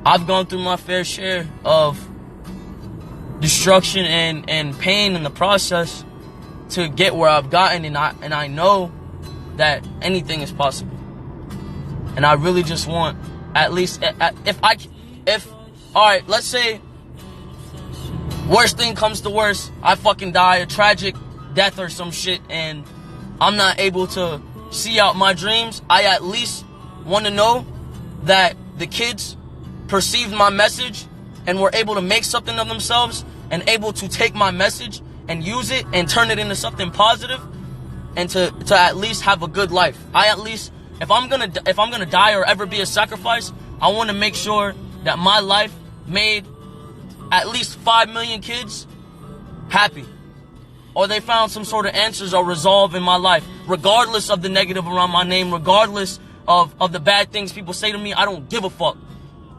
I've gone through my fair share of destruction and pain in the process to get where I've gotten, and I know that anything is possible. And I really just want, at least, if all right, let's say worst thing comes to worst, I fucking die a tragic death or some shit, and I'm not able to see out my dreams. I at least want to know that the kids perceived my message and were able to make something of themselves and able to take my message and use it and turn it into something positive, and to at least have a good life. I at least, if I'm gonna die or ever be a sacrifice, I want to make sure that my life made at least 5 million kids happy, or they found some sort of answers or resolve in my life, regardless of the negative around my name, regardless of the bad things people say to me. I don't give a fuck,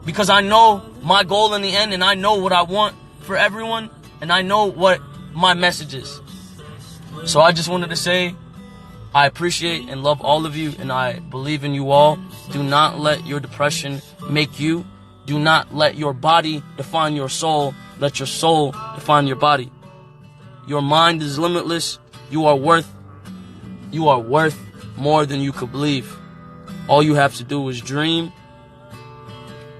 because I know my goal in the end, and I know what I want for everyone, and I know what my message is. So I just wanted to say I appreciate and love all of you, and I believe in you all. Do not let your depression make you. Do not let your body define your soul. Let your soul define your body. Your mind is limitless. You are worth more than you could believe. All you have to do is dream,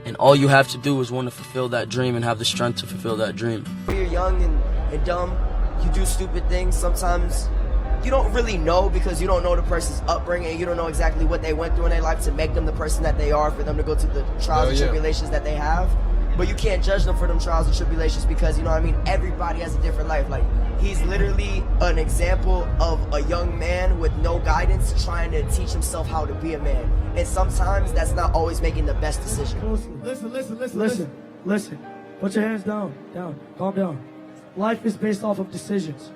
and all you have to do is want to fulfill that dream and have the strength to fulfill that dream. When you're young and dumb, you do stupid things. Sometimes you don't really know, because you don't know the person's upbringing. You don't know exactly what they went through in their life to make them the person that they are, for them to go through the trials and tribulations that they have. But you can't judge them for them trials and tribulations, because, you know what I mean, everybody has a different life. Like, he's literally an example of a young man with no guidance trying to teach himself how to be a man. And sometimes that's not always making the best decision. Listen. Put your hands down. Calm down. Life is based off of decisions.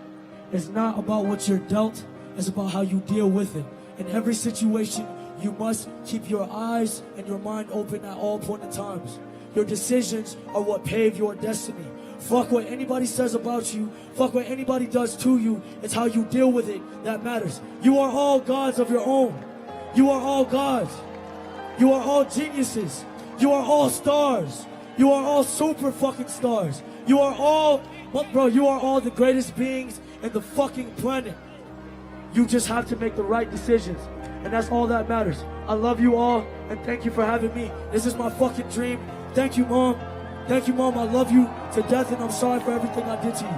It's not about what you're dealt, it's about how you deal with it. In every situation, you must keep your eyes and your mind open at all point in times. Your decisions are what pave your destiny. Fuck what anybody says about you. Fuck what anybody does to you. It's how you deal with it that matters. You are all gods of your own. You are all gods. You are all geniuses. You are all stars. You are all super fucking stars. You are all, bro, you are all the greatest beings in the fucking planet. You just have to make the right decisions, and that's all that matters. I love you all, and thank you for having me. This is my fucking dream. Thank you, Mom. Thank you, Mom. I love you to death, and I'm sorry for everything I did to you.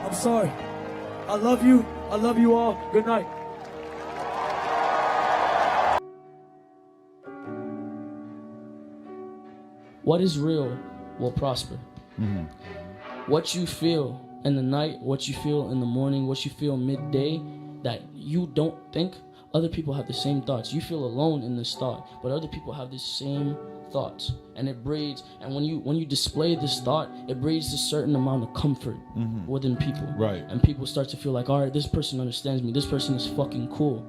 I'm sorry. I love you. I love you all. Good night. What is real will prosper. What you feel in the night, what you feel in the morning, what you feel midday, that you don't think, other people have the same thoughts. You feel alone in this thought, but other people have the same thoughts, and it breeds. And when you display this thought, it breeds a certain amount of comfort within people. Right. And people start to feel like, all right, this person understands me. This person is fucking cool.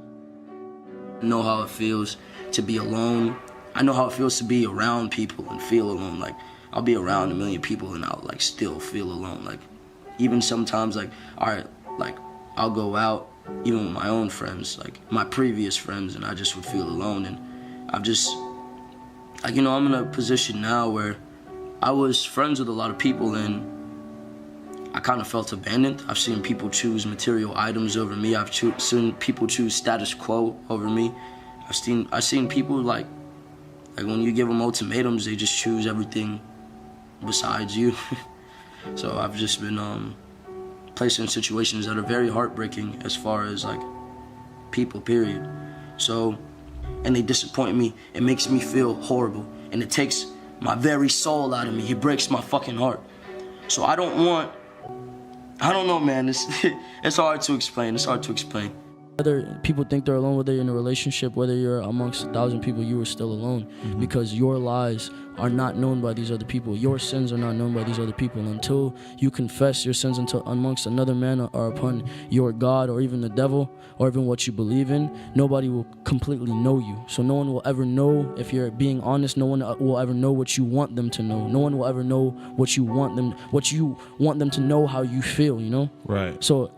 I know how it feels to be alone. I know how it feels to be around people and feel alone. Like, I'll be around a million people and I'll like still feel alone. Like, even sometimes, like, all right, like, I'll go out even with my own friends, like my previous friends, and I just would feel alone. And I've just, like, you know, I'm in a position now where I was friends with a lot of people and I kind of felt abandoned. I've seen people choose material items over me. I've seen people choose status quo over me. I've seen people like when you give them ultimatums, they just choose everything besides you. So I've just been placed in situations that are very heartbreaking as far as like people, period. So, and they disappoint me. It makes me feel horrible, and it takes my very soul out of me. It breaks my fucking heart. So I don't know, man. It's hard to explain. It's hard to explain. Whether people think they're alone, whether you're in a relationship, whether you're amongst 1,000 people, you are still alone, because your lies are not known by these other people. Your sins are not known by these other people. Until you confess your sins amongst another man or upon your God or even the devil or even what you believe in, nobody will completely know you. So no one will ever know if you're being honest. No one will ever know what you want them to know. No one will ever know what you want them to know, how you feel, you know? Right. So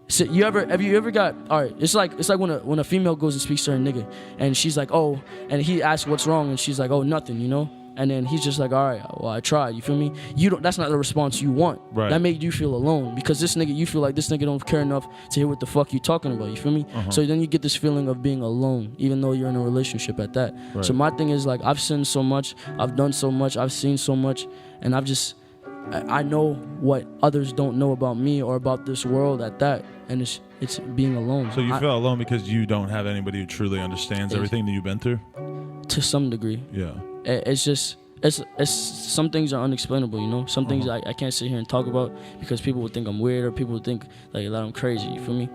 have you ever got, all right, it's like when a female goes and speaks to her nigga and she's like, oh, and he asks what's wrong and she's like, oh, nothing, you know? And then he's just like, all right, well, I tried. You feel me? That's not the response you want. Right. That made you feel alone because this nigga, you feel like this nigga don't care enough to hear what the fuck you talking about. You feel me? So then you get this feeling of being alone, even though you're in a relationship at that. Right. So my thing is like, I've sinned so much, I've done so much, I've seen so much, and I know what others don't know about me or about this world at that, and it's being alone. So you feel alone because you don't have anybody who truly understands everything that you've been through? To some degree. Yeah. It's just, it's some things are unexplainable, you know? Some things I can't sit here and talk about because people would think I'm weird or people would think like that I'm crazy, you feel me?